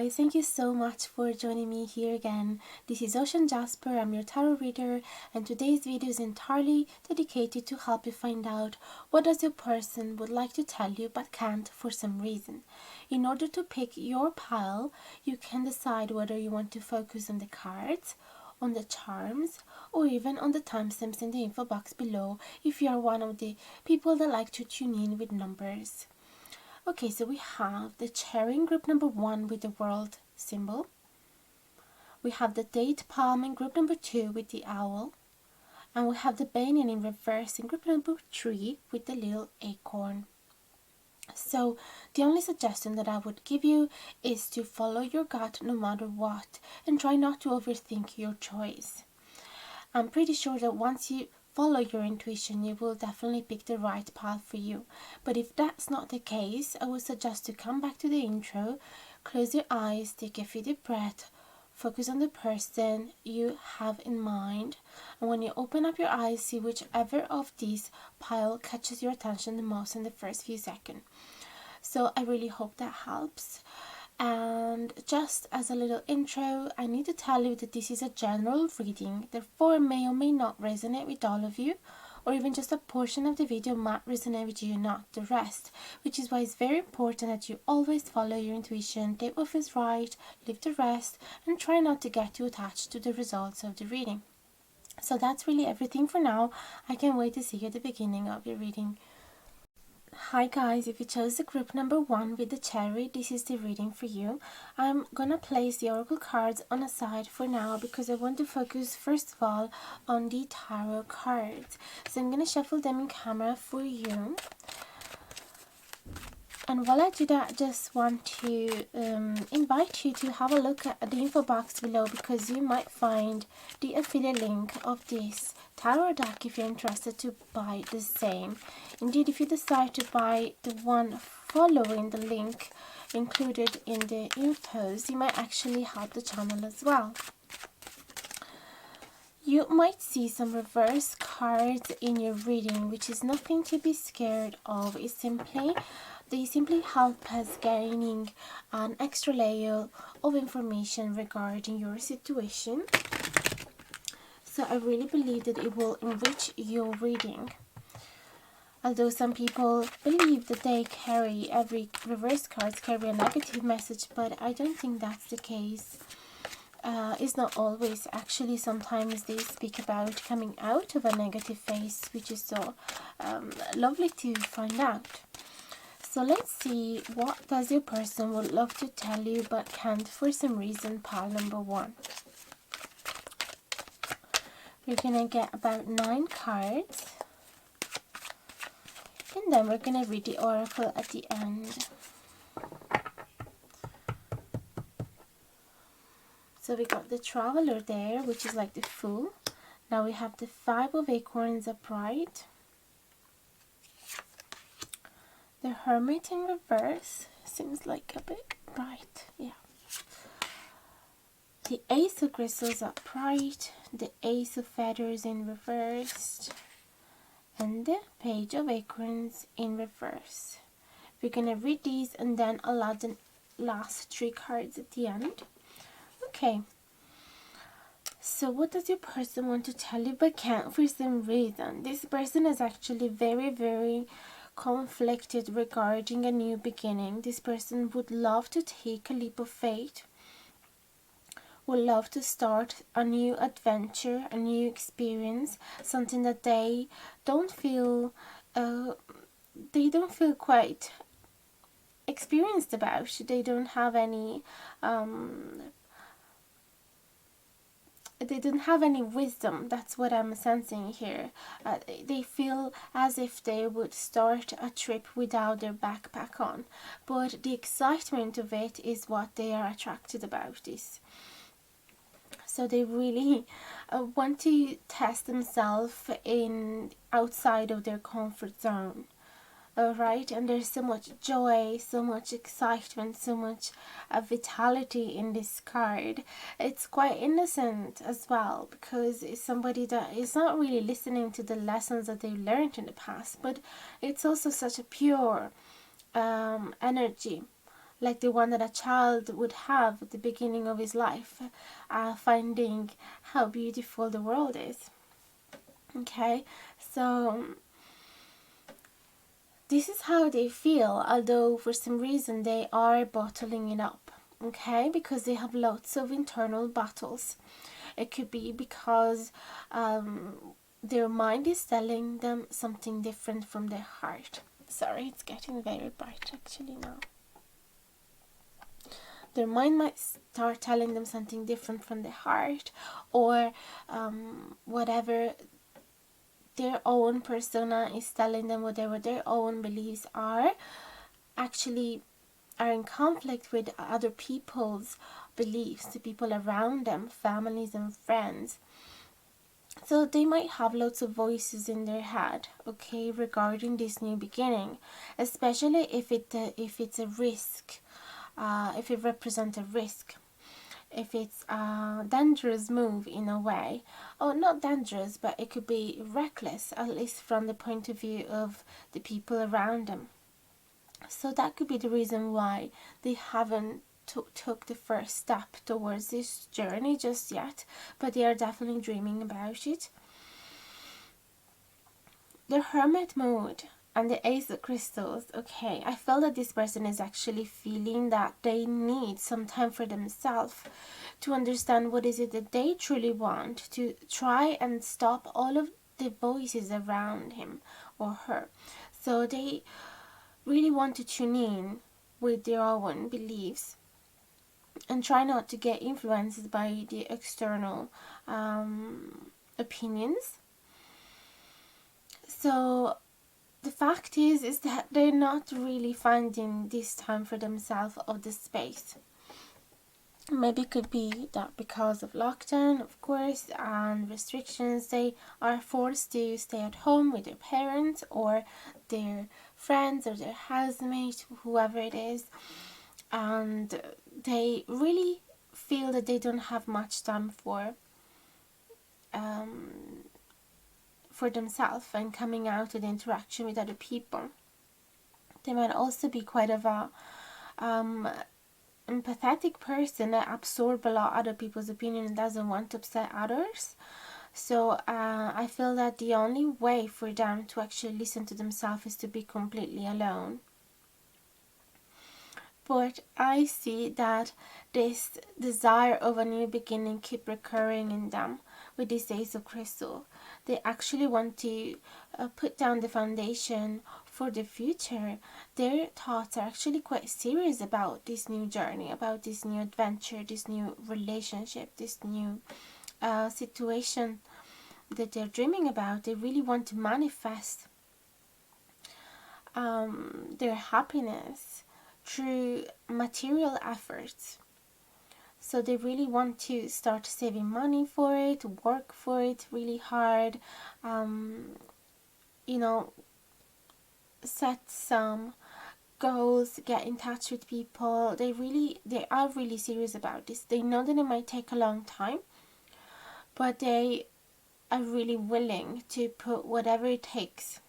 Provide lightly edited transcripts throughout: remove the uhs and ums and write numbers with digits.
guys, thank you so much for joining me here again. This is Jasper, I'm your tarot reader, and today's video is entirely dedicated to help you find out what does your person would like to tell you but can't for some reason. In order to pick your pile, you can decide whether you want to focus on the cards, on the charms, or even on the timestamps in the info box below if you are one of the people that like to tune in with numbers. Okay, so we have the cherry in group number 1 with the world symbol. We have the date palm in group number 2 with the owl. And we have the banyan in reverse in group number 3 with the little acorn. So the only suggestion that I would give you is to follow your gut no matter what and try not to overthink your choice. I'm pretty sure that once you follow your intuition, you will definitely pick the right path for you. But if that's not the case, I would suggest to come back to the intro, close your eyes, take a few deep breaths, focus on the person you have in mind, and when you open up your eyes, see whichever of these pile catches your attention the most in the first few seconds. So I really hope that helps. And just as a little intro, I need to tell you that this is a general reading, therefore may or may not resonate with all of you, or even just a portion of the video might resonate with you, not the rest, which is why it's very important that you always follow your intuition, take what feels right, leave the rest, and try not to get too attached to the results of the reading. So that's really everything for now. I can't wait to see you at the beginning of your reading. Hi guys, if you chose the group number 1 with the cherry, this is the reading for you. I'm gonna place the oracle cards on a side for now because I want to focus first of all on the tarot cards. So I'm gonna shuffle them in camera for you. And while I do that, I just want to invite you to have a look at the info box below because you might find the affiliate link of this tarot deck if you're interested to buy the same. Indeed, if you decide to buy the one following the link included in the infos, you might actually help the channel as well. You might see some reverse cards in your reading, which is nothing to be scared of. They simply help us gaining an extra layer of information regarding your situation. So I really believe that it will enrich your reading. Although some people believe that every reverse cards carry a negative message, but I don't think that's the case. It's not always. Actually, sometimes they speak about coming out of a negative phase, which is so lovely to find out. So let's see, what does your person would love to tell you but can't for some reason, pile number 1. We're going to get about 9 cards. And then we're going to read the oracle at the end. So we got the traveler there, which is like the fool. Now we have the 5 of acorns upright. The hermit in reverse seems like a bit bright, yeah. The ace of crystals upright, the ace of feathers in reverse, and the page of acorns in reverse. We're gonna read these and then allow the last 3 cards at the end. Okay. So what does your person want to tell you but can't for some reason? This person is actually very conflicted regarding a new beginning. This person would love to take a leap of faith, would love to start a new adventure, a new experience, something that they don't feel quite experienced about. They don't have any wisdom. That's what I'm sensing here. They feel as if they would start a trip without their backpack on, but the excitement of it is what they are attracted about this. So they really want to test themselves outside of their comfort zone. Alright, and there's so much joy, so much excitement, so much vitality in this card. It's quite innocent as well, because it's somebody that is not really listening to the lessons that they learned in the past, but it's also such a pure energy like the one that a child would have at the beginning of his life, finding how beautiful the world is. Okay, so this is how they feel, although for some reason they are bottling it up. Okay, because they have lots of internal battles. It could be because their mind is telling them something different from their heart. Sorry, it's getting very bright actually now. Their mind might start telling them something different from their heart, or whatever their own persona is telling them, whatever their own beliefs are, actually are in conflict with other people's beliefs, the people around them, families and friends. So they might have lots of voices in their head, okay, regarding this new beginning, especially if it's a risk, if it represents a risk, if it's a dangerous move in a way, or not dangerous, but it could be reckless, at least from the point of view of the people around them. So that could be the reason why they haven't took the first step towards this journey just yet, but they are definitely dreaming about it. The hermit mode and the ace of crystals. Okay, I feel that this person is actually feeling that they need some time for themselves to understand what is it that they truly want, to try and stop all of the voices around him or her. So they really want to tune in with their own beliefs and try not to get influenced by the external opinions. So the fact is that they're not really finding this time for themselves of the space. Maybe it could be that because of lockdown, of course, and restrictions, they are forced to stay at home with their parents or their friends or their housemate, whoever it is, and they really feel that they don't have much time for themselves and coming out to the interaction with other people. They might also be quite of a empathetic person that absorbs a lot of other people's opinion and doesn't want to upset others. So I feel that the only way for them to actually listen to themselves is to be completely alone. But I see that this desire of a new beginning keep recurring in them with this Ace of Crystal. They actually want to put down the foundation for the future. Their thoughts are actually quite serious about this new journey, about this new adventure, this new relationship, this new situation that they're dreaming about. They really want to manifest their happiness through material efforts. So they really want to start saving money for it, work for it really hard, set some goals, get in touch with people. They are really serious about this. They know that it might take a long time, but they are really willing to put whatever it takes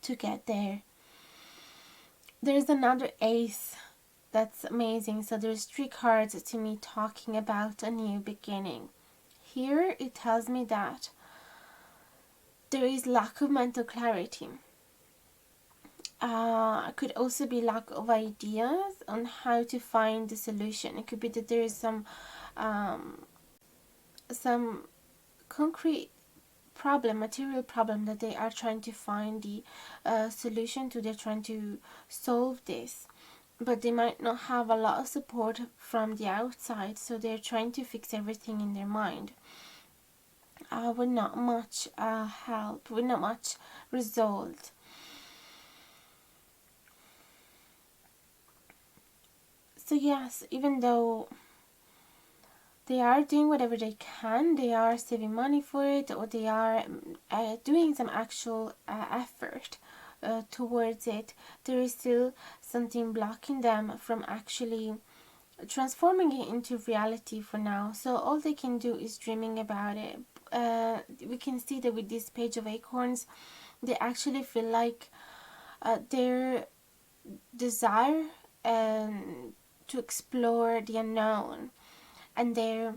to get there. There's another ace that's amazing. So there's 3 cards to me talking about a new beginning. Here it tells me that there is lack of mental clarity. Could also be lack of ideas on how to find the solution. It could be that there is some concrete problem, material problem that they are trying to find the solution to. They're trying to solve this, but they might not have a lot of support from the outside, so they're trying to fix everything in their mind with not much help, with not much result. So yes, even though they are doing whatever they can, they are saving money for it, or they are doing some actual effort towards it, there is still something blocking them from actually transforming it into reality for now. So all they can do is dreaming about it. We can see that with this page of acorns, they actually feel like their desire to explore the unknown, and their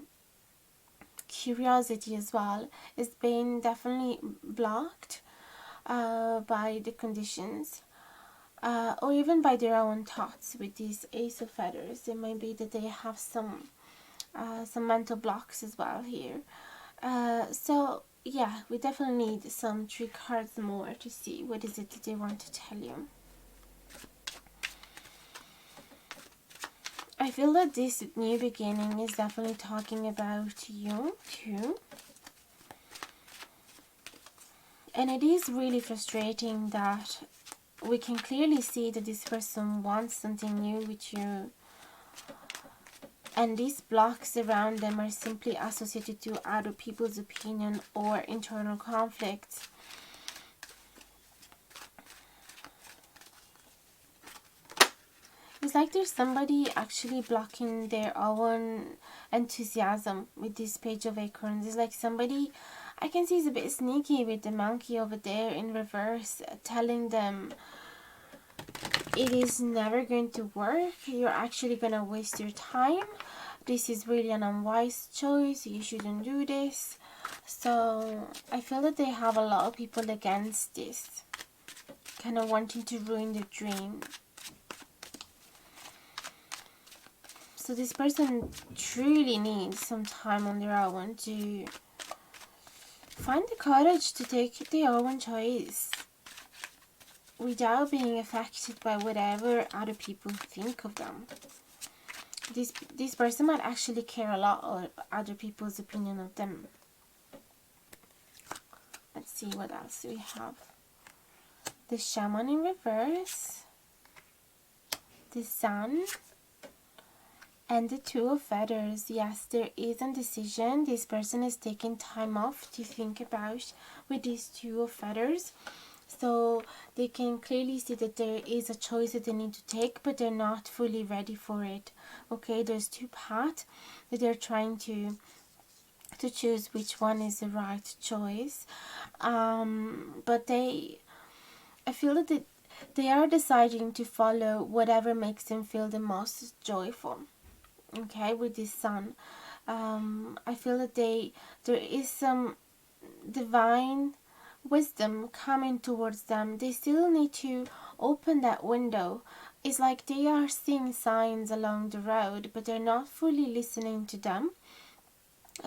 curiosity as well is being definitely blocked by the conditions, or even by their own thoughts. With these Ace of Feathers, it might be that they have some mental blocks as well here. So yeah, we definitely need some 3 cards more to see what is it that they want to tell you. I feel that this new beginning is definitely talking about you too. And it is really frustrating that we can clearly see that this person wants something new with you. And these blocks around them are simply associated to other people's opinion or internal conflicts. It's like there's somebody actually blocking their own enthusiasm with this Page of Acorns. It's like somebody, I can see, is a bit sneaky with the monkey over there in reverse, telling them it is never going to work. You're actually going to waste your time. This is really an unwise choice. You shouldn't do this. So I feel that they have a lot of people against this, kind of wanting to ruin their dream. So this person truly needs some time on their own to find the courage to take their own choice without being affected by whatever other people think of them. This person might actually care a lot about other people's opinion of them. Let's see what else we have. The Shaman in reverse, the Sun, and the Two of Feathers. Yes, there is a decision. This person is taking time off to think about with these Two of Feathers. So they can clearly see that there is a choice that they need to take, but they're not fully ready for it. Okay, there's 2 paths that they're trying to choose which one is the right choice. But I feel that they are deciding to follow whatever makes them feel the most joyful. Okay, with this Sun, I feel that there is some divine wisdom coming towards them. They still need to open that window. It's like they are seeing signs along the road, but they're not fully listening to them.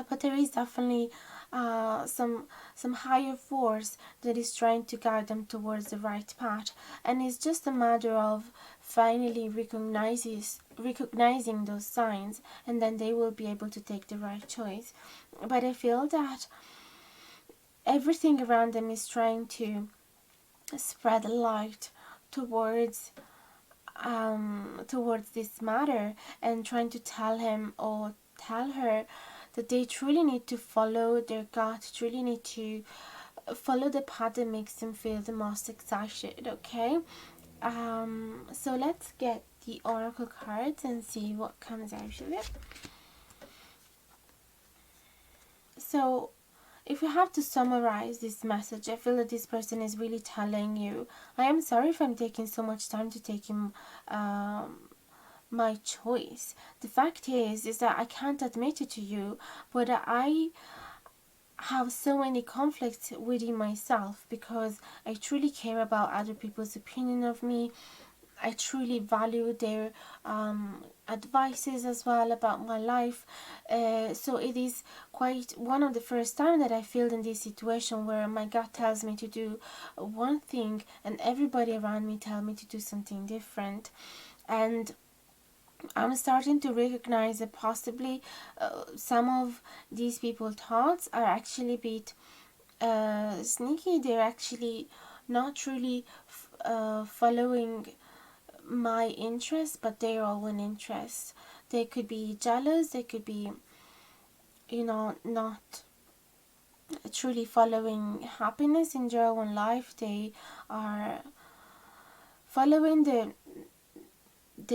But there is definitely some higher force that is trying to guide them towards the right path, and it's just a matter of finally recognizing those signs, and then they will be able to take the right choice. But I feel that everything around them is trying to spread light towards this matter, and trying to tell him or tell her that they truly need to follow their gut, truly need to follow the path that makes them feel the most excited. Okay, so let's get the oracle cards and see what comes out of it. So if we have to summarize this message, I feel that this person is really telling you, I am sorry if I'm taking so much time to take my choice. The fact is that I can't admit it to you, but I have so many conflicts within myself because I truly care about other people's opinion of me. I truly value their advices as well about my life. So it is quite one of the first time that I feel in this situation where my gut tells me to do one thing and everybody around me tell me to do something different. And I'm starting to recognize that possibly some of these people's thoughts are actually a bit sneaky. They're actually not truly following my interests, but their own interests. They could be jealous, they could be, not truly following happiness in their own life. They are following the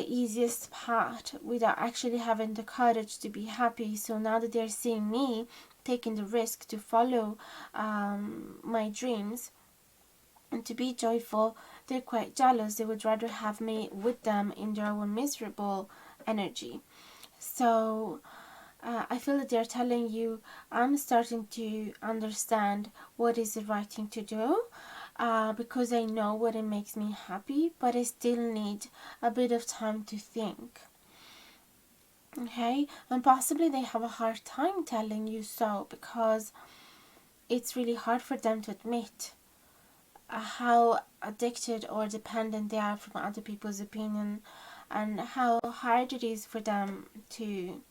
easiest path without actually having the courage to be happy. So now that they're seeing me taking the risk to follow my dreams, and to be joyful, they're quite jealous. They would rather have me with them in their own miserable energy. So I feel that they're telling you, I'm starting to understand what is the right thing to do, because I know what it makes me happy, but I still need a bit of time to think. Okay, and possibly they have a hard time telling you so, because it's really hard for them to admit how addicted or dependent they are from other people's opinion, and how hard it is for them to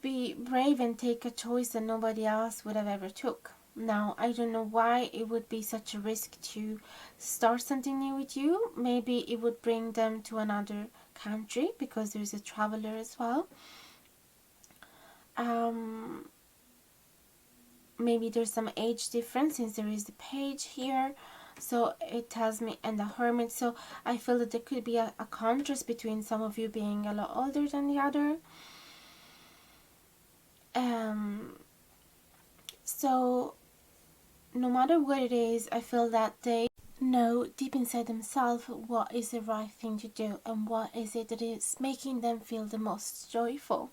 be brave and take a choice that nobody else would have ever took. Now, I don't know why it would be such a risk to start something new with you. Maybe it would bring them to another country, because there's a traveler as well. Maybe there's some age difference, since there is the page here. So it tells me, and the hermit. So I feel that there could be a contrast between some of you being a lot older than the other. So no matter what it is, I feel that they know deep inside themselves what is the right thing to do, and what is it that is making them feel the most joyful.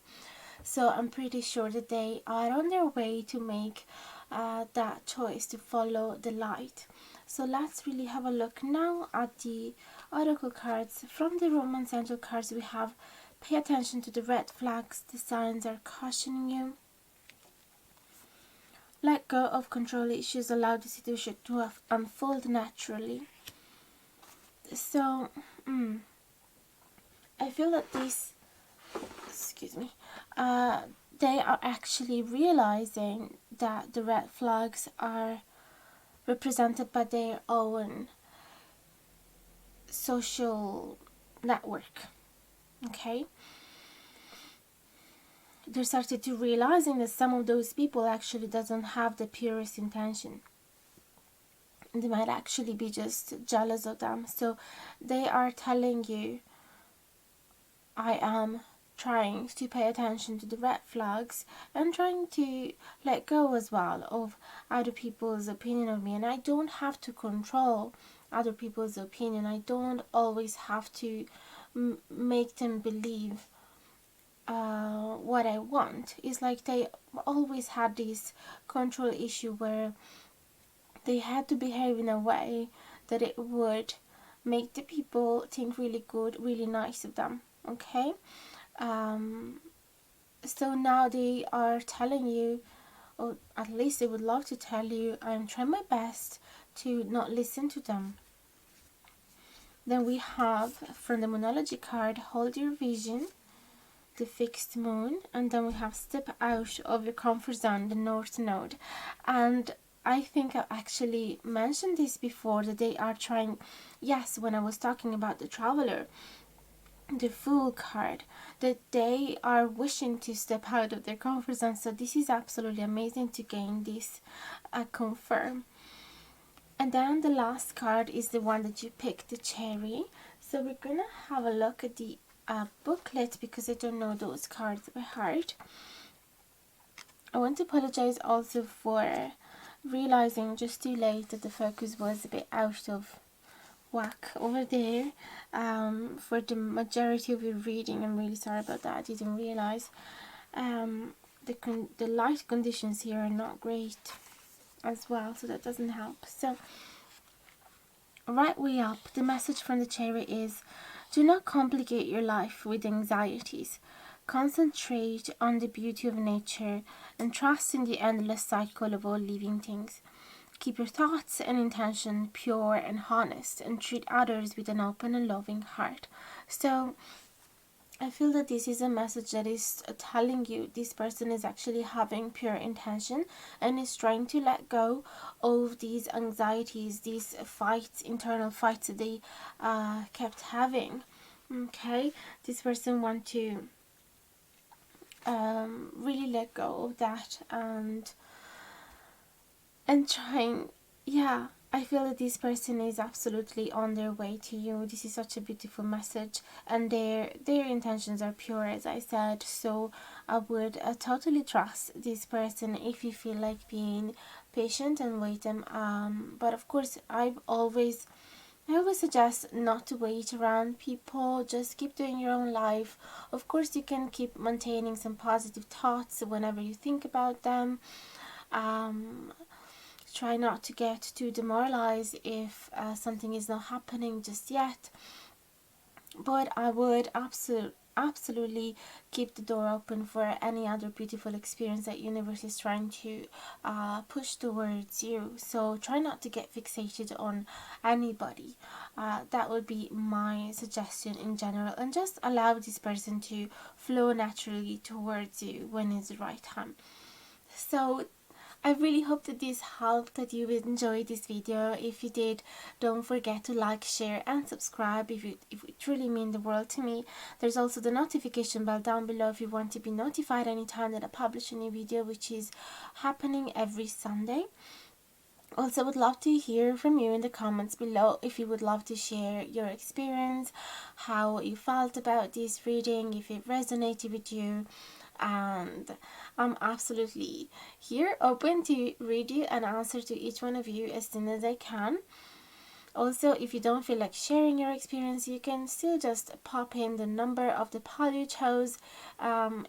So I'm pretty sure that they are on their way to make that choice to follow the light. So let's really have a look now at the oracle cards. From the Romance Angel cards, we have: pay attention to the red flags, the signs are cautioning you. Let go of control issues, allow the situation to unfold naturally. So, I feel that these, they are actually realizing that the red flags are represented by their own social network. Okay? They started to realizing that some of those people actually doesn't have the purest intention. They might actually be just jealous of them. So they are telling you, I am trying to pay attention to the red flags, and trying to let go as well of other people's opinion of me. And I don't have to control other people's opinion. I don't always have to make them believe what I want. It's like they always had this control issue where they had to behave in a way that it would make the people think really good, really nice of them. Okay? So now they are telling you, or at least they would love to tell you, I'm trying my best to not listen to them. Then we have, from the Moonology card, hold your vision, the fixed moon, and then we have step out of your comfort zone, the North Node. And I think I actually mentioned this before, that they are trying, yes, when I was talking about the Traveler, the Fool card, that they are wishing to step out of their comfort zone. So this is absolutely amazing to gain this confirm. And then the last card is the one that you picked, the Cherry. So we're gonna have a look at the booklet, because I don't know those cards by heart. I want to apologize also for realizing just too late that the focus was a bit out of whack over there. For the majority of your reading, I'm really sorry about that. I didn't realize the light conditions here are not great as well, so that doesn't help. So right way up, the message from the Cherry is: do not complicate your life with anxieties. Concentrate on the beauty of nature and trust in the endless cycle of all living things. Keep your thoughts and intention pure and honest, and treat others with an open and loving heart. So I feel that this is a message that is telling you this person is actually having pure intention, and is trying to let go of these anxieties, these fights, internal fights that they kept having. Okay, this person wants to really let go of that, and trying, yeah, I feel that this person is absolutely on their way to you. This is such a beautiful message, and their intentions are pure, as I said. So I would totally trust this person if you feel like being patient and wait them. But of course, I always suggest not to wait around people. Just keep doing your own life. Of course, you can keep maintaining some positive thoughts whenever you think about them. Um, Try not to get too demoralized if something is not happening just yet. But I would absolutely keep the door open for any other beautiful experience that universe is trying to push towards you. So try not to get fixated on anybody. That would be my suggestion in general, and just allow this person to flow naturally towards you when it's the right time. So I really hope that this helped, that you enjoyed this video. If you did, don't forget to like, share and subscribe if it truly means the world to me. There's also the notification bell down below if you want to be notified anytime that I publish a new video, which is happening every Sunday. Also, would love to hear from you in the comments below if you would love to share your experience, how you felt about this reading, if it resonated with you. And I'm absolutely here, open to read you and answer to each one of you as soon as I can. Also, if you don't feel like sharing your experience, you can still just pop in the number of the pile you chose.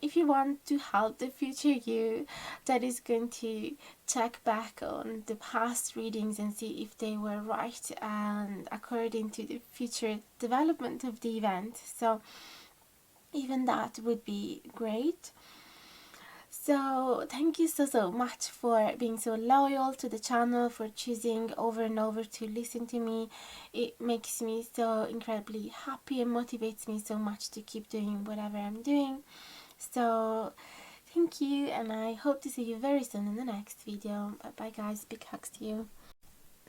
If you want to help the future you that is going to check back on the past readings and see if they were right and according to the future development of the event. So even that would be great. So thank you so much for being so loyal to the channel, for choosing over and over to listen to me. It makes me so incredibly happy and motivates me so much to keep doing whatever I'm doing. So thank you, and I hope to see you very soon in the next video. Bye guys, big hugs to you.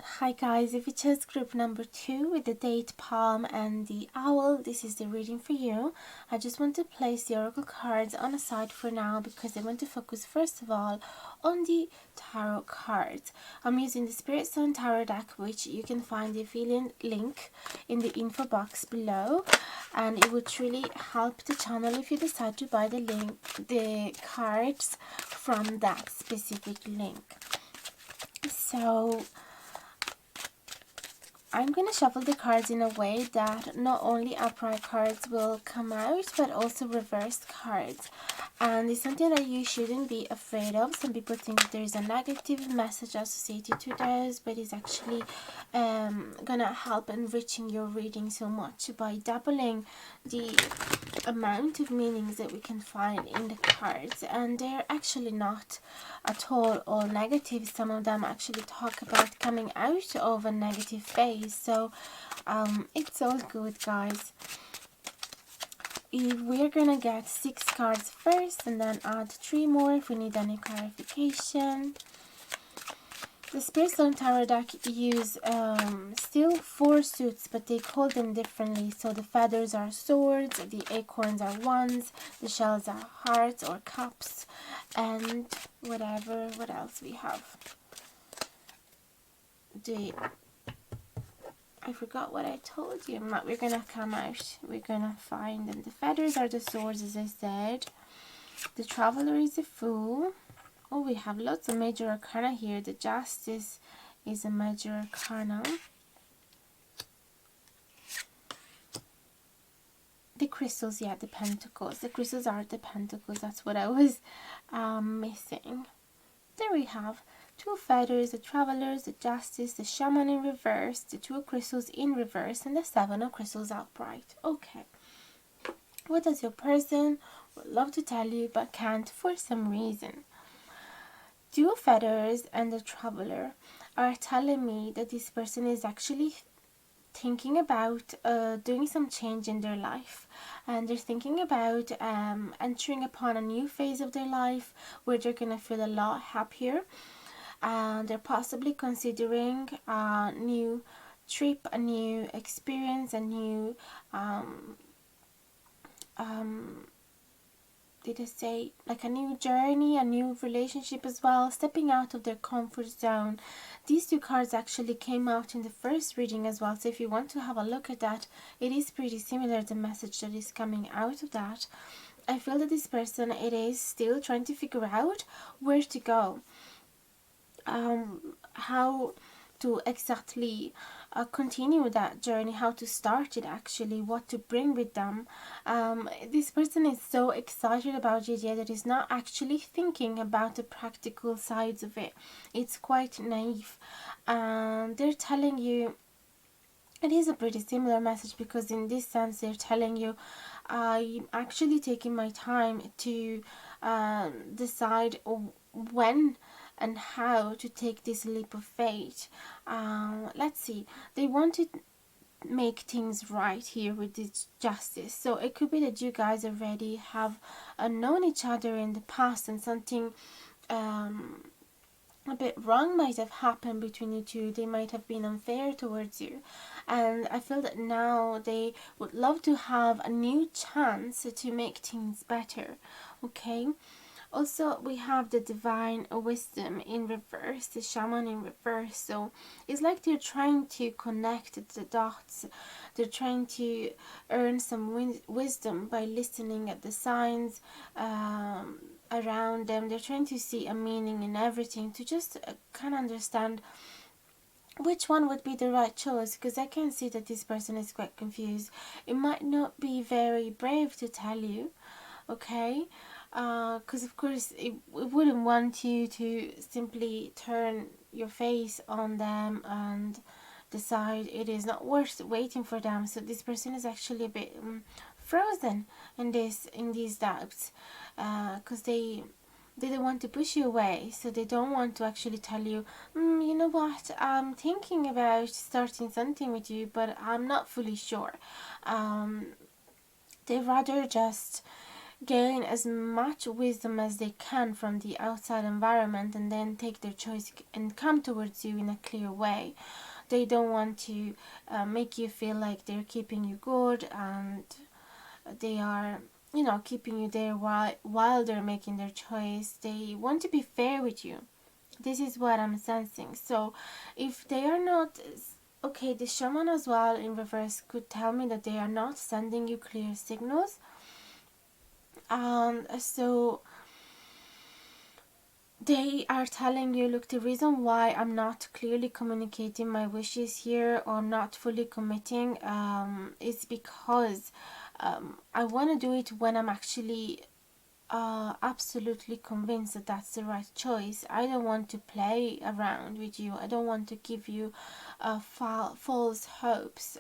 Hi guys, if you chose group number 2 with the date palm and the owl, this is the reading for you. I just want to place the oracle cards on a side for now because I want to focus first of all on the tarot cards. I'm using the Spirit Stone Tarot deck, which you can find the affiliate link in the info box below, and it would truly help the channel if you decide to buy the cards from that specific link. So I'm going to shuffle the cards in a way that not only upright cards will come out, but also reversed cards. And it's something that you shouldn't be afraid of. Some people think there's a negative message associated to those, but it's actually going to help enriching your reading so much by doubling the amount of meanings that we can find in the cards. And they're actually not at all negative. Some of them actually talk about coming out of a negative phase. So it's all good, guys. We're gonna get 6 cards first and then add 3 more if we need any clarification. The Spirit Stone Tarot deck use still 4 suits, but they call them differently. So the feathers are swords, the acorns are wands, the shells are hearts or cups, and what else we have. I forgot what I told you. We're gonna come out. We're gonna find them. The feathers are the swords, as I said. The Traveler is a Fool. Oh, we have lots of major arcana here. The Justice is a major arcana. The crystals, yeah, the pentacles. The crystals are the pentacles. That's what I was missing. There we have 2 feathers, the Travelers, the Justice, the Shaman in reverse, the 2 crystals in reverse, and the 7 of crystals upright. Okay. What does your person would love to tell you but can't for some reason? 2 feathers and the Traveler are telling me that this person is actually thinking about doing some change in their life, and they're thinking about entering upon a new phase of their life where they're gonna feel a lot happier, and they're possibly considering a new trip, a new experience, a new did I say like a new journey, a new relationship as well, stepping out of their comfort zone. These 2 cards actually came out in the first reading as well, so if you want to have a look at that, it is pretty similar, the message that is coming out of that. I feel that this person, it is still trying to figure out where to go. how to exactly continue that journey, how to start it actually, what to bring with them. This person is so excited about it, yet it is not actually thinking about the practical sides of it. It's quite naive. They're telling you, it is a pretty similar message, because in this sense they're telling you, I'm actually taking my time to decide when and how to take this leap of faith. Let's see, they want to make things right here with this justice. So it could be that you guys already have known each other in the past, and something a bit wrong might have happened between you two. They might have been unfair towards you, and I feel that now they would love to have a new chance to make things better. Okay, also we have the divine wisdom in reverse, the shaman in reverse. So it's like they're trying to connect the dots. They're trying to earn some wisdom by listening at the signs around them. They're trying to see a meaning in everything, to just kind of understand which one would be the right choice, because I can see that this person is quite confused. It might not be very brave to tell you, okay, because of course it wouldn't want you to simply turn your face on them and decide it is not worth waiting for them. So this person is actually a bit frozen in these doubts, because they don't want to push you away, so they don't want to actually tell you, you know what, I'm thinking about starting something with you, but I'm not fully sure. They rather just gain as much wisdom as they can from the outside environment, and then take their choice and come towards you in a clear way. They don't want to make you feel like they're keeping you good, and they are, you know, keeping you there while they're making their choice. They want to be fair with you. This is what I'm sensing. So if they are not, okay, the shaman as well in reverse could tell me that they are not sending you clear signals. So they are telling you, look, the reason why I'm not clearly communicating my wishes here, or not fully committing, is because I want to do it when I'm actually absolutely convinced that that's the right choice. I don't want to play around with you. I don't want to give you false hopes,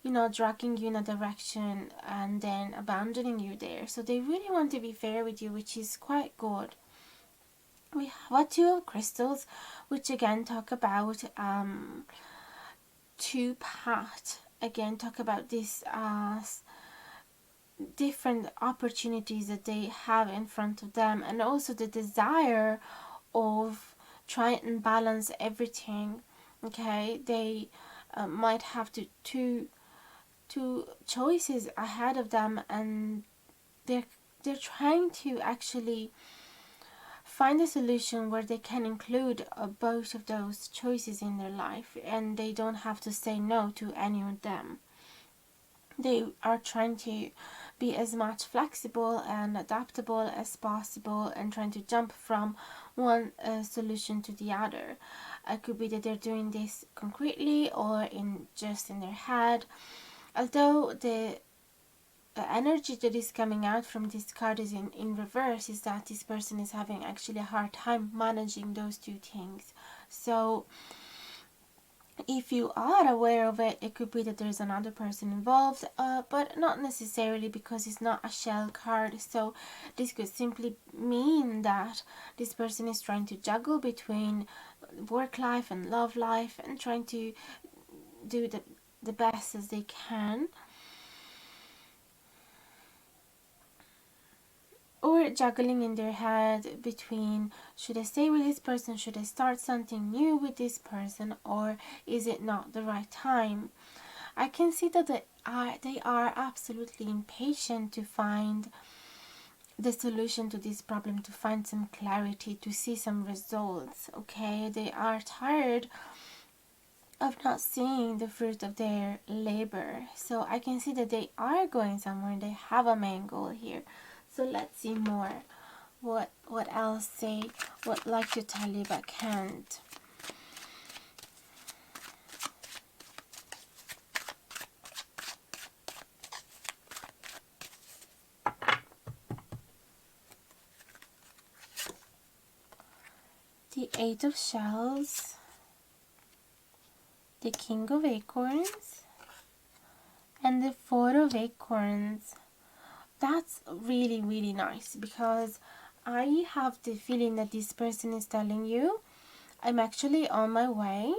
you know, dragging you in a direction and then abandoning you there. So they really want to be fair with you, which is quite good. We have a two of crystals, which again talk about two path. Again, talk about this different opportunities that they have in front of them, and also the desire of trying and balance everything. Okay, they might have two choices ahead of them, and they're trying to actually find a solution where they can include both of those choices in their life, and they don't have to say no to any of them. They are trying to be as much flexible and adaptable as possible, and trying to jump from one solution to the other. It could be that they're doing this concretely or in their head. Although the energy that is coming out from this card is in reverse, is that this person is having actually a hard time managing those two things. So if you are aware of it, it could be that there's another person involved, but not necessarily, because it's not a shell card. So this could simply mean that this person is trying to juggle between work life and love life, and trying to do the best as they can. Or juggling in their head between, should I stay with this person, should I start something new with this person, or is it not the right time? I can see that they are absolutely impatient to find the solution to this problem, to find some clarity, to see some results. Okay, they are tired of not seeing the fruit of their labor. So I can see that they are going somewhere, they have a main goal here. So let's see more. what else they would like to tell you but can't. The Eight of Shells, the King of Acorns, and the Four of Acorns. That's really, really nice, because I have the feeling that this person is telling you, I'm actually on my way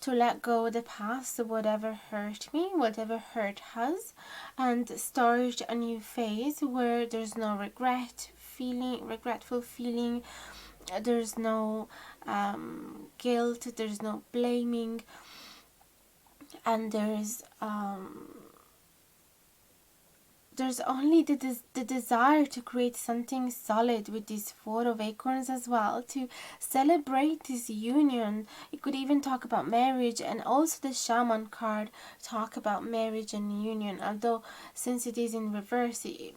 to let go of the past, of whatever hurt me, whatever hurt has, and start a new phase where there's no regretful feeling, there's no guilt, there's no blaming, and there's only the desire to create something solid with this Four of Acorns as well, to celebrate this union. It could even talk about marriage, and also the Shaman card talk about marriage and union, although since it is in reverse, it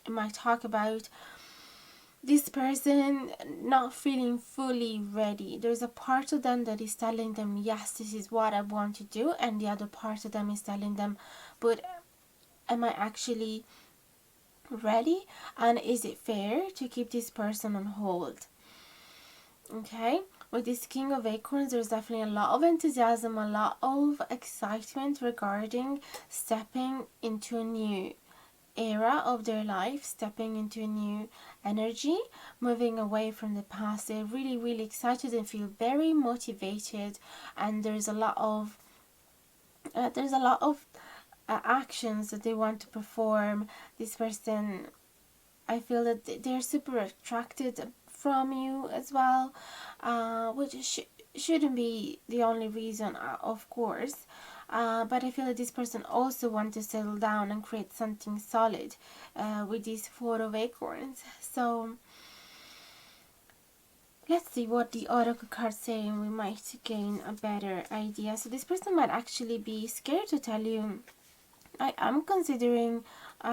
might talk about this person not feeling fully ready. There's a part of them that is telling them, yes, this is what I want to do, and the other part of them is telling them, but am I actually ready? And is it fair to keep this person on hold? Okay, with this King of Acorns, there's definitely a lot of enthusiasm, a lot of excitement regarding stepping into a new era of their life, stepping into a new energy, moving away from the past. They're really, really excited and feel very motivated, and there's a lot of actions that they want to perform. This person, I feel that they're super attracted from you as well, which shouldn't be the only reason, of course. But I feel that this person also wants to settle down and create something solid with these Four of Acorns. So let's see what the Oracle cards say, and we might gain a better idea. So this person might actually be scared to tell you, I am considering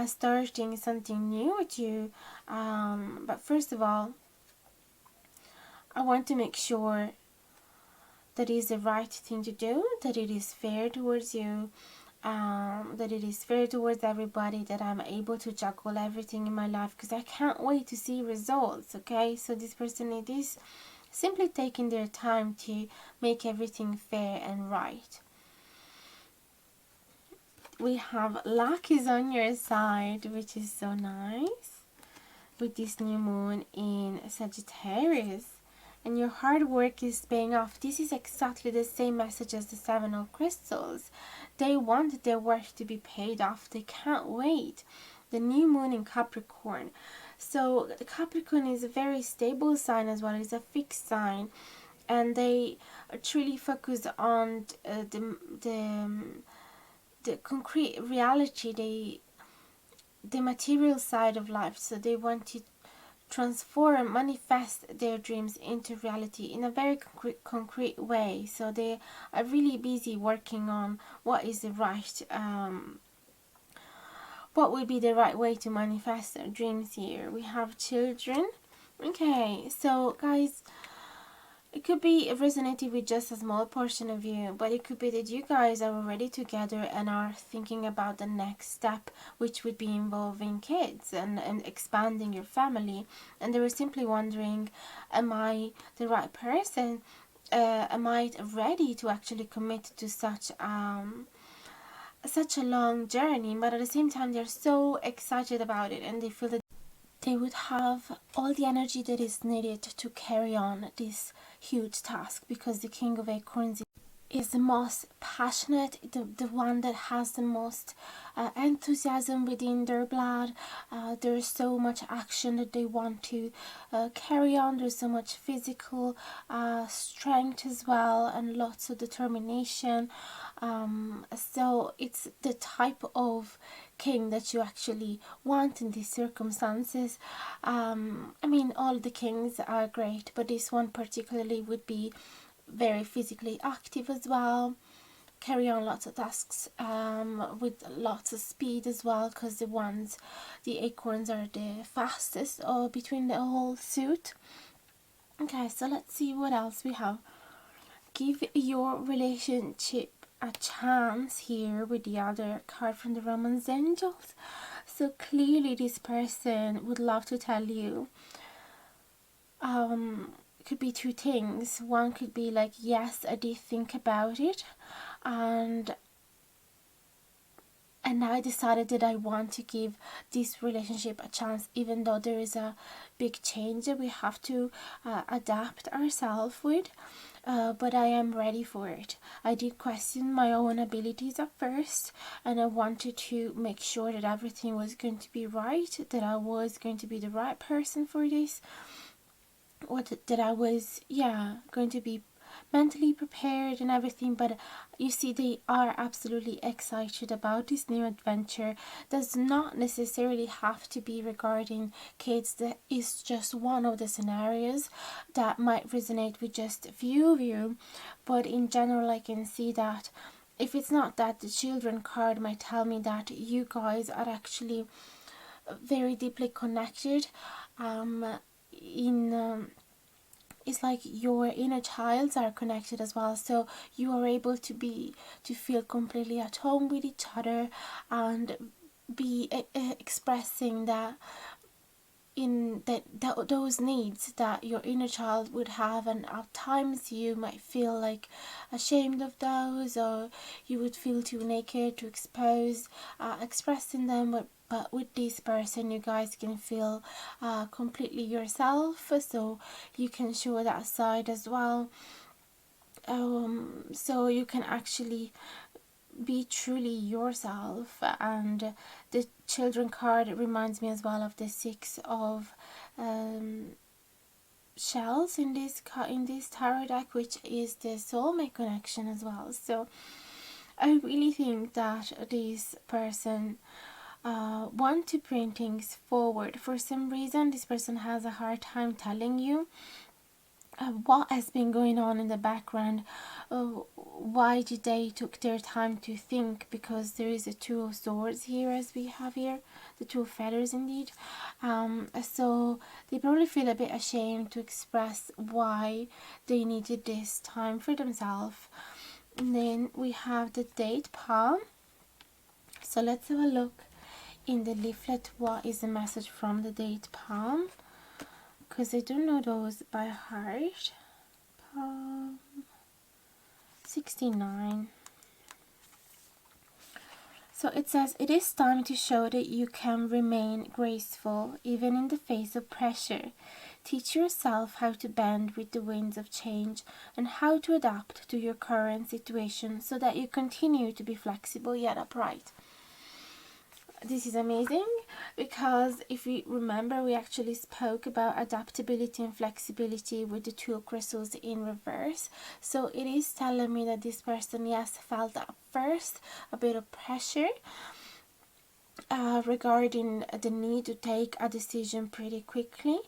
starting something new with you. But first of all, I want to make sure that it is the right thing to do, that it is fair towards you, that it is fair towards everybody, that I'm able to juggle everything in my life, because I can't wait to see results. Okay, so this person, it is simply taking their time to make everything fair and right. We have luck is on your side, which is so nice, with this new moon in Sagittarius, and your hard work is paying off. This is exactly the same message as the Seven of Crystals. They want their work to be paid off. They can't wait. The new moon in Capricorn. So the Capricorn is a very stable sign as well. It's a fixed sign, and they truly focus on the concrete reality, the material side of life. So they want to transform, manifest their dreams into reality in a very concrete way. So they are really busy working on what is the right, what would be the right way to manifest their dreams here. We have children. Okay, so guys, it could be resonating with just a small portion of you, but it could be that you guys are already together and are thinking about the next step, which would be involving kids and expanding your family. And they were simply wondering, am I the right person? Am I ready to actually commit to such a long journey? But at the same time, they're so excited about it, and they feel that they would have all the energy that is needed to carry on this huge task, because the King of Acorns is the most passionate, the one that has the most enthusiasm within their blood. There's so much action that they want to carry on. There's so much physical strength as well, and lots of determination. So it's the type of king that you actually want in these circumstances. I mean, all the kings are great, but this one particularly would be very physically active as well, carry on lots of tasks with lots of speed as well, because the acorns are the fastest between the whole suit. Okay, so let's see what else we have. Give your relationship a chance here with the other card from the Romance Angels. So clearly this person would love to tell you, it could be two things. One could be like, yes, I did think about it, and I decided that I want to give this relationship a chance, even though there is a big change that we have to adapt ourselves with. But I am ready for it. I did question my own abilities at first, and I wanted to make sure that everything was going to be right, that I was going to be the right person for this, or that I was, going to be mentally prepared and everything. But you see, they are absolutely excited about this new adventure. Does not necessarily have to be regarding kids. That is just one of the scenarios that might resonate with just a few of you, but in general I can see that if it's not that, the children card might tell me that you guys are actually very deeply connected. It's like your inner childs are connected as well, so you are able to feel completely at home with each other, and be expressing that in those needs that your inner child would have. And at times you might feel like ashamed of those, or you would feel too naked to expose expressing them, but with this person you guys can feel completely yourself, so you can show that side as well. So you can actually be truly yourself. And the children card reminds me as well of the six of shells in this tarot deck, which is the soulmate connection as well. So I really think that this person want to bring things forward. For some reason this person has a hard time telling you what has been going on in the background. Why did they took their time to think? Because there is a two of swords here, as we have here, the two of feathers indeed. So they probably feel a bit ashamed to express why they needed this time for themselves. And then we have the date palm. So let's have a look in the leaflet, what is the message from the date palm, because I don't know those by heart. Palm 69. So it says, it is time to show that you can remain graceful even in the face of pressure. Teach yourself how to bend with the winds of change and how to adapt to your current situation so that you continue to be flexible yet upright. This is amazing, because if we remember, we actually spoke about adaptability and flexibility with the two of crystals in reverse. So it is telling me that this person, yes, felt at first a bit of pressure regarding the need to take a decision pretty quickly,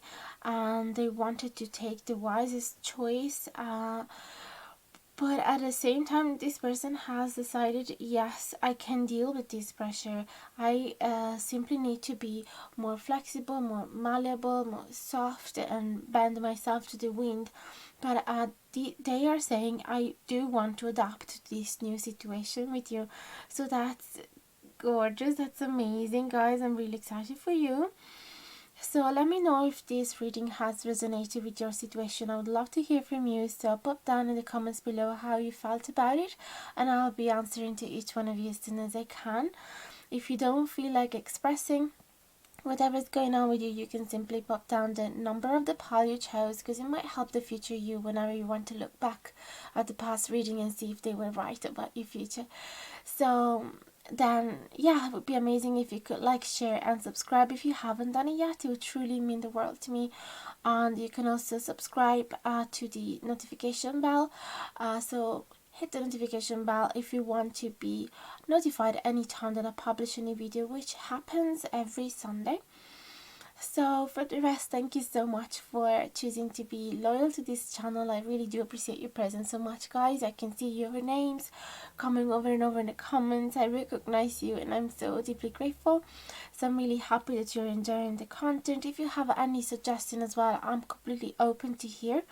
and they wanted to take the wisest choice, but at the same time this person has decided, yes, I can deal with this pressure. I simply need to be more flexible, more malleable, more soft, and bend myself to the wind. But they are saying, I do want to adapt to this new situation with you. So that's gorgeous. That's amazing, guys. I'm really excited for you. So let me know if this reading has resonated with your situation. I would love to hear from you. So pop down in the comments below how you felt about it, and I'll be answering to each one of you as soon as I can. If you don't feel like expressing whatever's going on with you, you can simply pop down the number of the pile you chose, because it might help the future you whenever you want to look back at the past reading and see if they were right about your future. So then yeah, it would be amazing if you could like, share and subscribe if you haven't done it yet. It would truly mean the world to me. And you can also subscribe to the notification bell, so hit the notification bell if you want to be notified anytime that I publish a new video, which happens every Sunday. So for the rest, thank you so much for choosing to be loyal to this channel. I really do appreciate your presence so much, guys. I can see your names coming over and over in the comments. I recognize you and I'm so deeply grateful. So I'm really happy that you're enjoying the content. If you have any suggestion as well, I'm completely open to hear.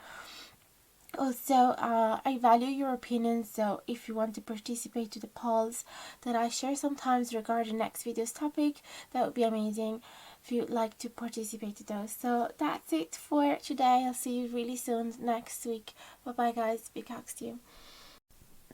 Also, I value your opinion, so if you want to participate to the polls that I share sometimes regarding next video's topic, that would be amazing if you'd like to participate to those. So that's it for today. I'll see you really soon next week. Bye bye, guys. Big hugs to you.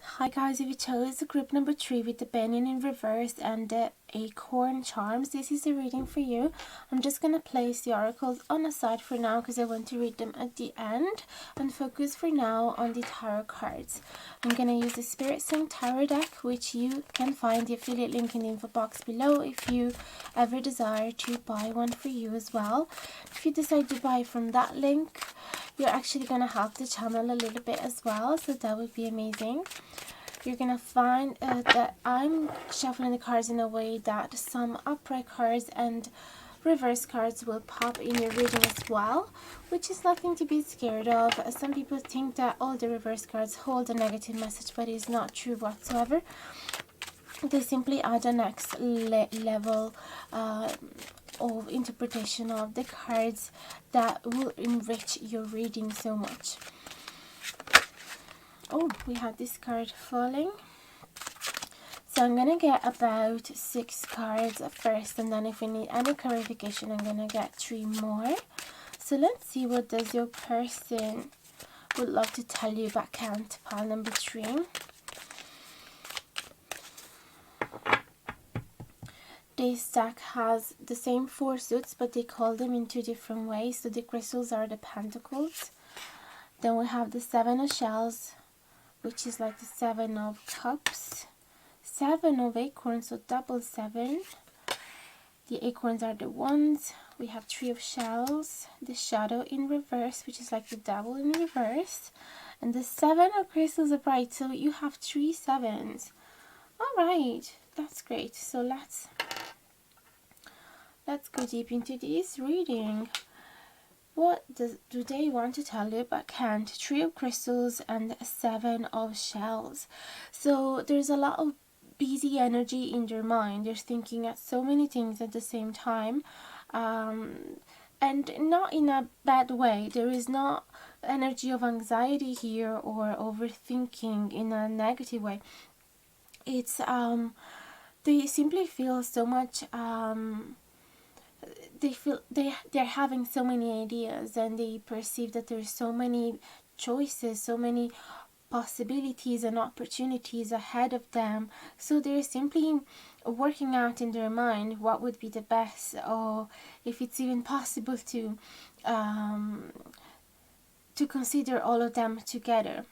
Hi guys, if you chose group number 3 with the Banyan in reverse and the acorn charms, this is a reading for you. I'm just going to place the oracles on the side for now because I want to read them at the end and focus for now on the tarot cards. I'm going to use the Spirit Sing Tarot deck, which you can find the affiliate link in the info box below if you ever desire to buy one for you as well. If you decide to buy from that link, you're actually going to help the channel a little bit as well, so that would be amazing. You're going to find that I'm shuffling the cards in a way that some upright cards and reverse cards will pop in your reading as well, which is nothing to be scared of. Some people think that all the reverse cards hold a negative message, but it's not true whatsoever. They simply add a next level of interpretation of the cards that will enrich your reading so much. Oh, we have this card falling. So I'm gonna get about 6 cards at first, and then if we need any clarification, I'm gonna get 3 more. So let's see, what does your person would love to tell you about count pile number 3. This deck has the same 4 suits, but they call them in 2 different ways. So the crystals are the pentacles. Then we have the 7 of shells, which is like the 7 of cups. 7 of acorns, so double 7. The acorns are the wands. We have 3 of shells, the shadow in reverse, which is like the devil in reverse, and the 7 of crystals upright. So you have 3 sevens. All right, that's great. So let's go deep into this reading. What do they want to tell you about Kant? 3 of crystals and 7 of shells. So there's a lot of busy energy in their mind. They're thinking at so many things at the same time, and not in a bad way. There is not energy of anxiety here or overthinking in a negative way. It's they simply feel so much they're having so many ideas, and they perceive that there's so many choices, so many possibilities and opportunities ahead of them. So they're simply working out in their mind what would be the best, or if it's even possible to consider all of them together.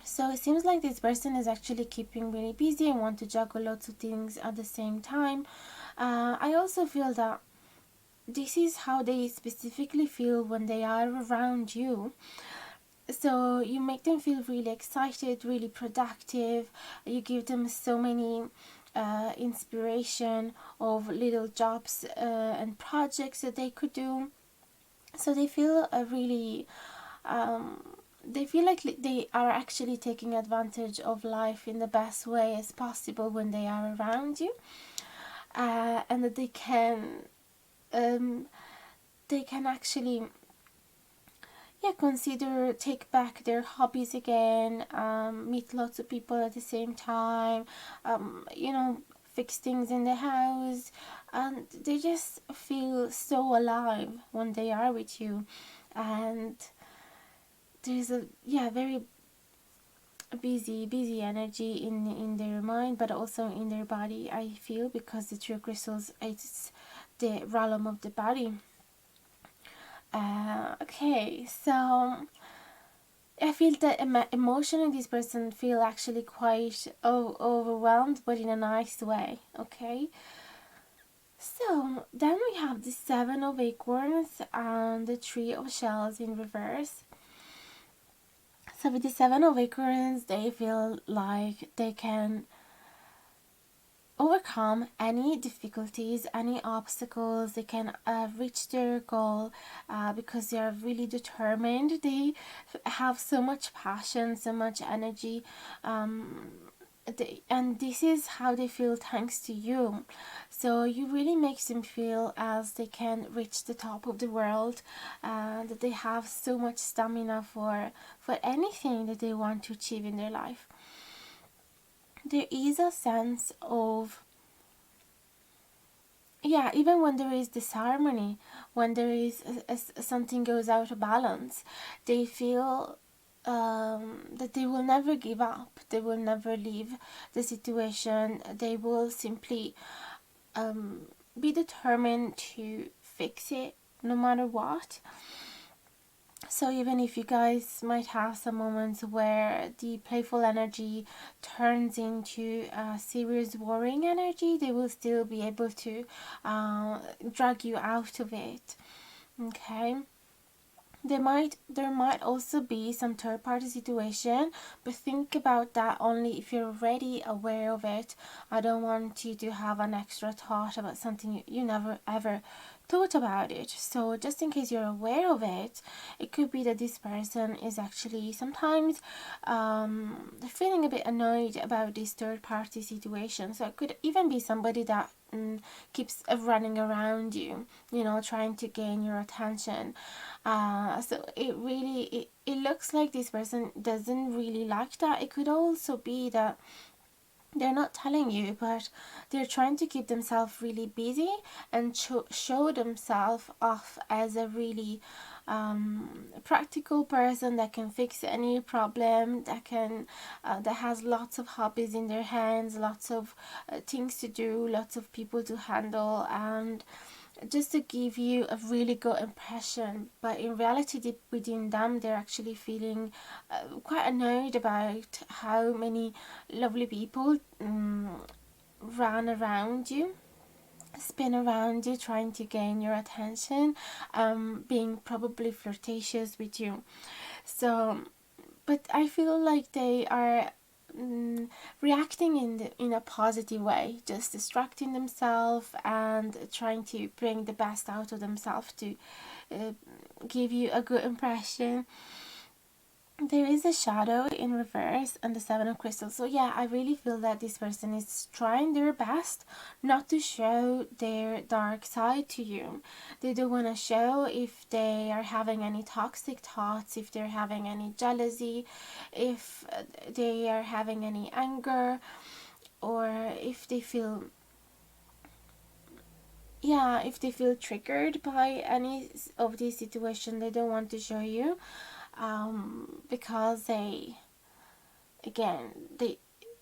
So it seems like this person is actually keeping really busy and want to juggle lots of things at the same time. I also feel that this is how they specifically feel when they are around you. So you make them feel really excited, really productive. You give them so many inspiration of little jobs and projects that they could do. So they feel really they feel like they are actually taking advantage of life in the best way as possible when they are around you, and that they can actually consider take back their hobbies again, meet lots of people at the same time, fix things in the house, and they just feel so alive when they are with you. And there's a very busy energy in their mind, but also in their body, I feel, because the 3 crystals, it's the realm of the body. Okay, so I feel that emotionally this person feel actually quite overwhelmed, but in a nice way. Okay, so then we have the 7 of acorns and the 3 of shells in reverse. So with the 7 of acorns, they feel like they can overcome any difficulties, any obstacles. They can reach their goal because they are really determined. They have so much passion, so much energy, and this is how they feel thanks to you. So you really makes them feel as they can reach the top of the world, that they have so much stamina for anything that they want to achieve in their life. There is a sense of, yeah, even when there is disharmony, when there is something goes out of balance, they feel that they will never give up, they will never leave the situation, they will simply be determined to fix it no matter what. So even if you guys might have some moments where the playful energy turns into serious worrying energy, they will still be able to drag you out of it. Okay. There might also be some third party situation, but think about that only if you're already aware of it. I don't want you to have an extra thought about something you never ever thought about it. So just in case you're aware of it, it could be that this person is actually sometimes feeling a bit annoyed about this third party situation. So it could even be somebody that keeps running around you, trying to gain your attention. So it looks like this person doesn't really like that. It could also be that they're not telling you, but they're trying to keep themselves really busy and show themselves off as a really practical person that can fix any problem, that has lots of hobbies in their hands, lots of things to do, lots of people to handle, and just to give you a really good impression. But in reality, deep within them, they're actually feeling quite annoyed about how many lovely people run around you, spin around you, trying to gain your attention, being probably flirtatious with you. So, but I feel like they are reacting in a positive way, just distracting themselves and trying to bring the best out of themselves to give you a good impression. There is a shadow in reverse and the seven of crystals. So yeah, I really feel that this person is trying their best not to show their dark side to you. They don't want to show if they are having any toxic thoughts, if they're having any jealousy, if they are having any anger, or if they feel triggered by any of these situations. They don't want to show you, because again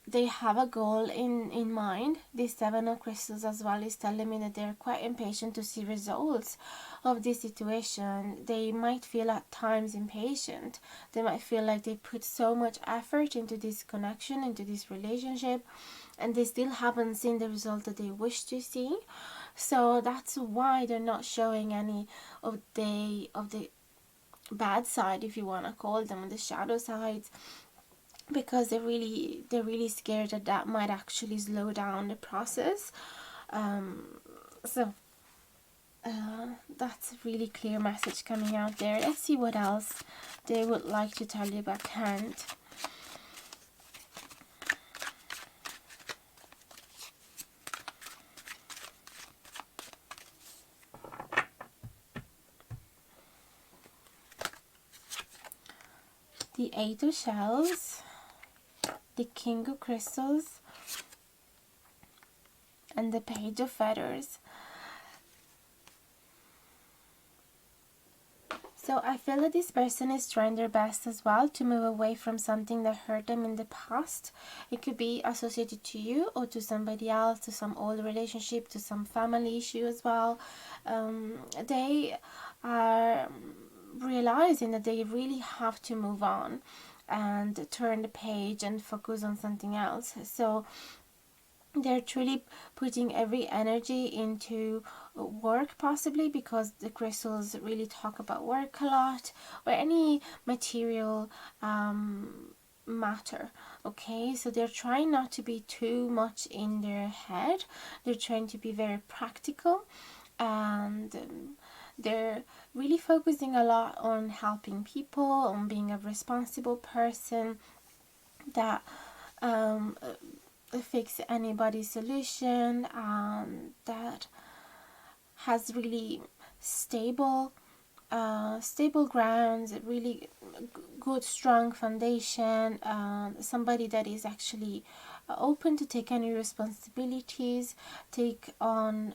they have a goal in mind. This seven of crystals as well is telling me that they're quite impatient to see results of this situation. They might feel at times impatient. They might feel like they put so much effort into this connection, into this relationship, and they still haven't seen the result that they wish to see. So that's why they're not showing any of the bad side, if you want to call them, the shadow sides, because they're really scared that that might actually slow down the process. So that's a really clear message coming out there. Let's see what else they would like to tell you but can't. The Eight of Shells, the King of Crystals, and the Page of Feathers. So I feel that this person is trying their best as well to move away from something that hurt them in the past. It could be associated to you or to somebody else, to some old relationship, to some family issue as well. They are realizing that they really have to move on and turn the page and focus on something else. So they're truly putting every energy into work, possibly because the crystals really talk about work a lot, or any material matter. Okay, so they're trying not to be too much in their head. They're trying to be very practical, and they're really focusing a lot on helping people, on being a responsible person that fix anybody's solution, that has really stable stable grounds, really good strong foundation, somebody that is actually open to take any responsibilities, take on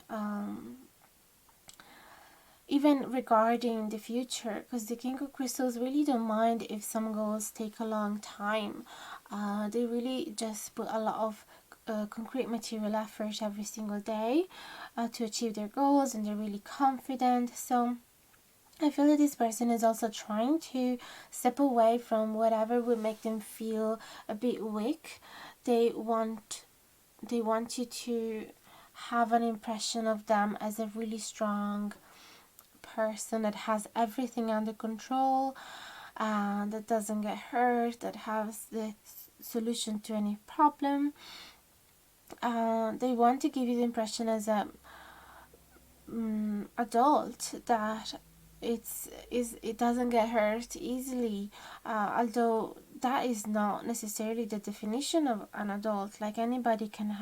even regarding the future, because the King of Crystals really don't mind if some goals take a long time. They really just put a lot of concrete material effort every single day to achieve their goals, and they're really confident. So I feel that this person is also trying to step away from whatever would make them feel a bit weak. They want you to have an impression of them as a really strong person that has everything under control, that doesn't get hurt, that has the solution to any problem. They want to give you the impression as a adult that it doesn't get hurt easily, although that is not necessarily the definition of an adult. Like, anybody can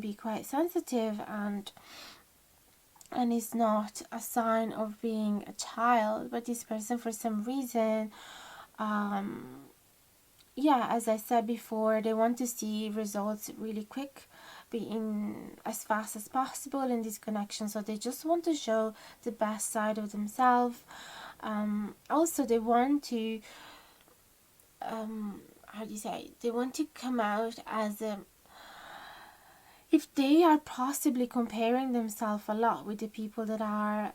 be quite sensitive, and it's not a sign of being a child. But this person, for some reason, yeah, as I said before, they want to see results really quick, be in as fast as possible in this connection. So they just want to show the best side of themselves. Also, they want to how do you say, they want to come out as a, if they are possibly comparing themselves a lot with the people that are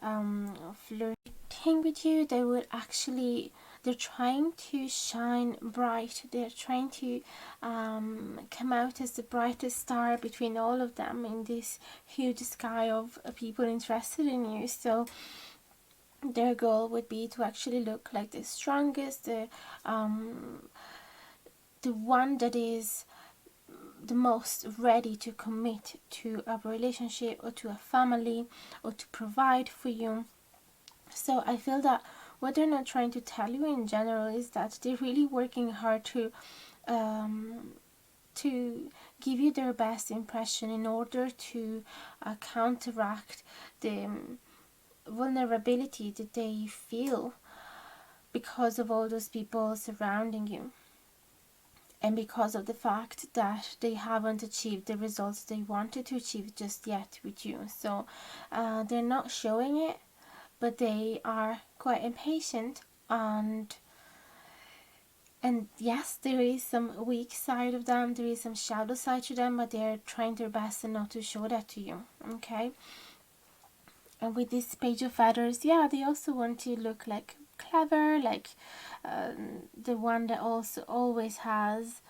flirting with you, they would actually, they're trying to shine bright. They're trying to come out as the brightest star between all of them in this huge sky of people interested in you. So their goal would be to actually look like the strongest, the one that is the most ready to commit to a relationship or to a family or to provide for you. So I feel that what they're not trying to tell you in general is that they're really working hard to give you their best impression in order to counteract the vulnerability that they feel because of all those people surrounding you, and because of the fact that they haven't achieved the results they wanted to achieve just yet with you. So they're not showing it, but they are quite impatient, and yes, there is some weak side of them, there is some shadow side to them, but they're trying their best not to show that to you. Okay. And with this Page of Feathers, yeah, they also want to look like clever, like the one that also always has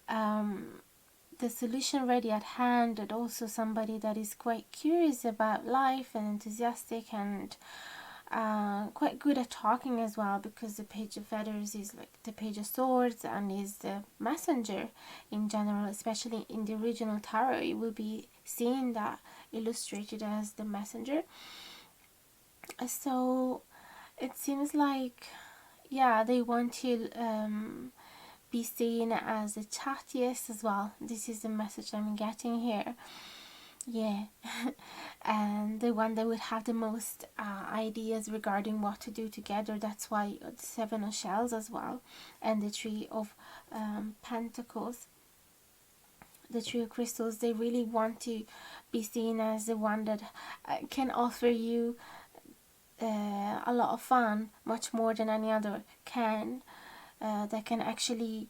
the solution ready at hand, and also somebody that is quite curious about life and enthusiastic, and quite good at talking as well, because the Page of Feathers is like the Page of Swords and is the messenger in general. Especially in the original tarot, you will be seeing that illustrated as the messenger. So it seems like, yeah, they want to be seen as the chattiest as well. This is the message I'm getting here. Yeah. And the one that would have the most ideas regarding what to do together. That's why the Seven of Shells as well, and the Three of Pentacles, the Three of Crystals. They really want to be seen as the one that can offer you a lot of fun, much more than any other can, that can actually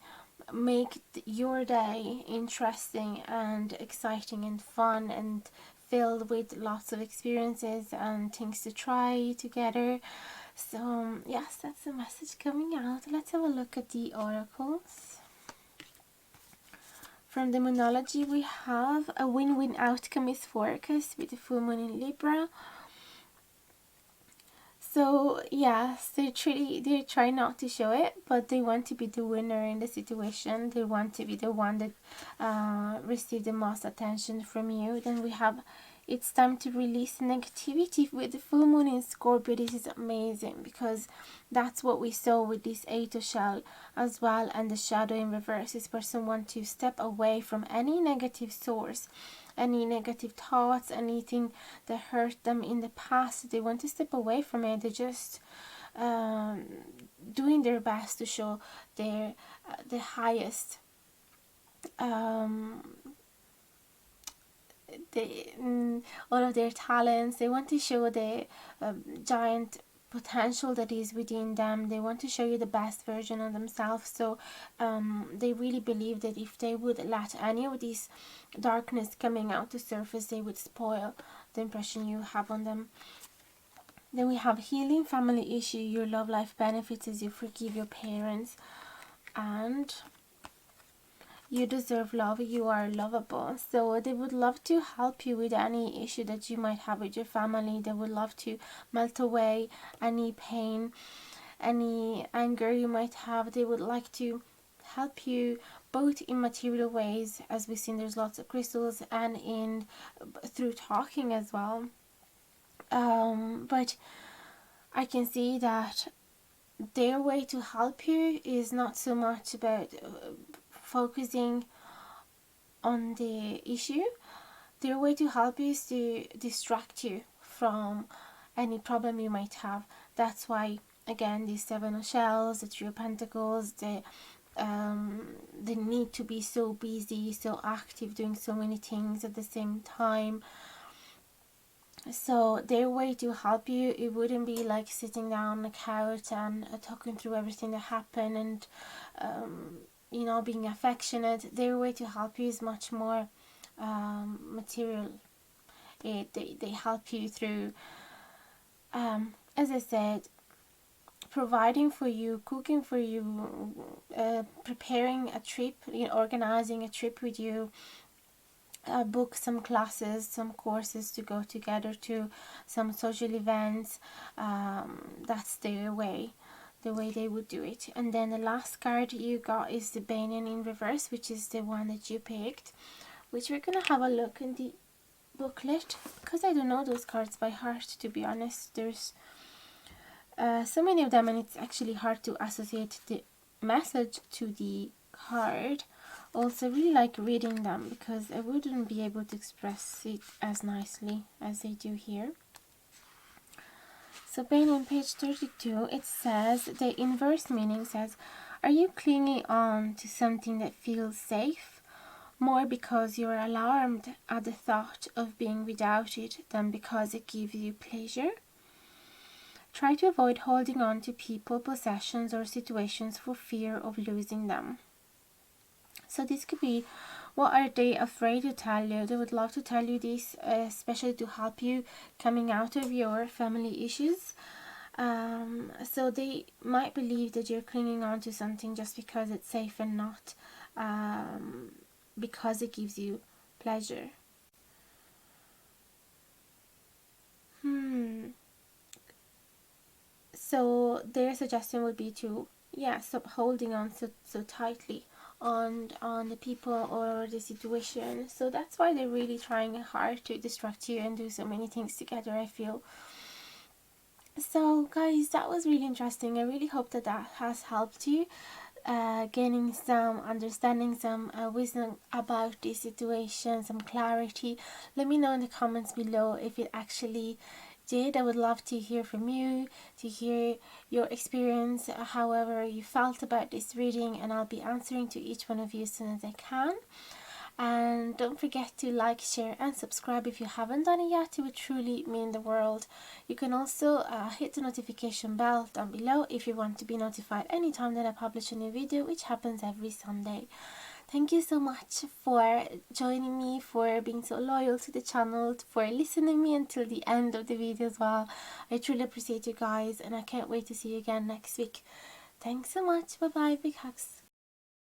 make your day interesting and exciting and fun and filled with lots of experiences and things to try together. So yes, that's the message coming out. Let's have a look at the oracles. From the Moonology, we have a win-win outcome is forecast with the full moon in Libra. So yes, they try not to show it, but they want to be the winner in the situation. They want to be the one that receive the most attention from you. Then we have, it's time to release negativity with the full moon in Scorpio. This is amazing because that's what we saw with this eight of shell as well, and the shadow in reverse. This person wants to step away from any negative source, any negative thoughts, anything that hurt them in the past. They want to step away from it. They're just doing their best to show their the highest all of their talents. They want to show the giant potential that is within them. They want to show you the best version of themselves. So they really believe that if they would let any of this darkness coming out to surface, they would spoil the impression you have on them. Then we have healing family issue. Your love life benefits as you forgive your parents, and you deserve love. You are lovable. So they would love to help you with any issue that you might have with your family. They would love to melt away any pain, any anger you might have. They would like to help you both in material ways, as we've seen there's lots of crystals, and in through talking as well. But I can see that their way to help you is not so much about focusing on the issue. Their way to help you is to distract you from any problem you might have. That's why, again, the seven of shells, the three of pentacles, the need to be so busy, so active, doing so many things at the same time. So their way to help you, it wouldn't be like sitting down on the couch and talking through everything that happened and you know, being affectionate. Their way to help you is much more material. They help you through, as I said, providing for you, cooking for you, preparing a trip, you know, organizing a trip with you, book some classes, some courses to go together to, some social events. That's their way, the way they would do it. And then the last card you got is the Banyan in reverse, which is the one that you picked, which we're gonna have a look in the booklet, because I don't know those cards by heart, to be honest. There's so many of them, and it's actually hard to associate the message to the card. Also, I really like reading them because I wouldn't be able to express it as nicely as they do here. So on page 32, it says, the inverse meaning says, are you clinging on to something that feels safe more because you're alarmed at the thought of being without it than because it gives you pleasure? Try to avoid holding on to people, possessions, or situations for fear of losing them. So this could be, what are they afraid to tell you? They would love to tell you this, especially to help you coming out of your family issues. So they might believe that you're clinging on to something just because it's safe and not because it gives you pleasure. So their suggestion would be to, yeah, stop holding on so tightly on the people or the situation. So that's why they're really trying hard to distract you and do so many things together, I feel. So guys, that was really interesting. I really hope that has helped you gaining some understanding, some wisdom about this situation, some clarity. Let me know in the comments below if it actually did. I would love to hear from you, to hear your experience, however you felt about this reading, and I'll be answering to each one of you as soon as I can. And don't forget to like, share and subscribe if you haven't done it yet. It would truly mean the world. You can also hit the notification bell down below if you want to be notified anytime that I publish a new video, which happens every Sunday. Thank you so much for joining me, for being so loyal to the channel, for listening to me until the end of the video as well. I truly appreciate you guys, and I can't wait to see you again next week. Thanks so much. Bye bye. Big hugs.